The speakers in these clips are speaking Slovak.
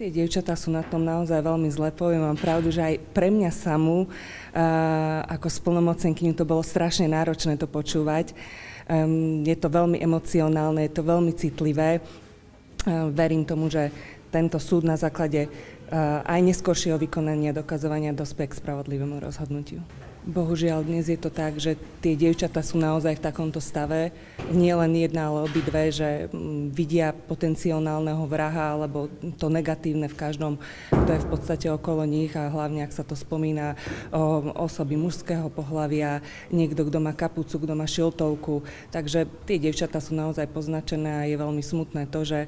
Tie dievčatá sú na tom naozaj veľmi zle. Poviem vám pravdu, že aj pre mňa samú ako splnomocnenkyňu to bolo strašne náročné to počúvať. Je to veľmi emocionálne, je to veľmi citlivé. Verím tomu, že tento súd na základe aj neskoršieho vykonania dokazovania dospie k spravodlivému rozhodnutiu. Bohužiaľ, dnes je to tak, že tie dievčatá sú naozaj v takomto stave. Nie len jedna, ale obidve, že vidia potenciálneho vraha alebo to negatívne v každom, kto je v podstate okolo nich a hlavne, ak sa to spomína o osoby mužského pohlavia, niekto, kto má kapucu, kto má šiltovku. Takže tie dievčatá sú naozaj poznačené a je veľmi smutné to, že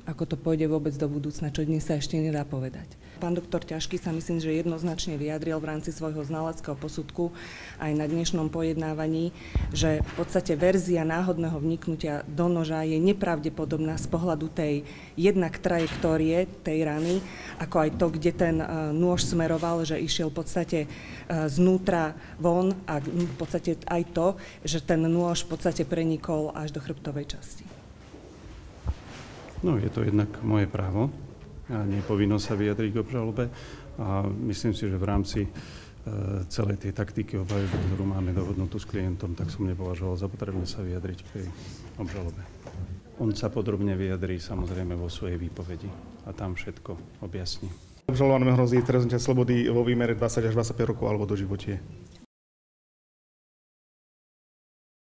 ako to pôjde vôbec do budúcna, čo dnes sa ešte nedá povedať. Pán doktor Ťažký sa myslím, že jednoznačne vyjadril v rámci svojho znaleckého posudku aj na dnešnom pojednávaní, že v podstate verzia náhodného vniknutia do noža je nepravdepodobná z pohľadu tej jednak trajektórie tej rany, ako aj to, kde ten nôž smeroval, že išiel v podstate znútra von a v podstate aj to, že ten nôž v podstate prenikol až do chrbtovej časti. No, je to jednak moje právo a nie je povinnosť sa vyjadriť k obžalobe a myslím si, že v rámci celej tej taktiky obhajoby, ktorú máme dohodnutú s klientom, tak som nepovažoval za potrebné sa vyjadriť k tej obžalobe. On sa podrobne vyjadrí samozrejme vo svojej výpovedi a tam všetko objasní. Obžalovanému hrozí trest odňatia slobody vo výmere 20 až 25 rokov alebo doživotie.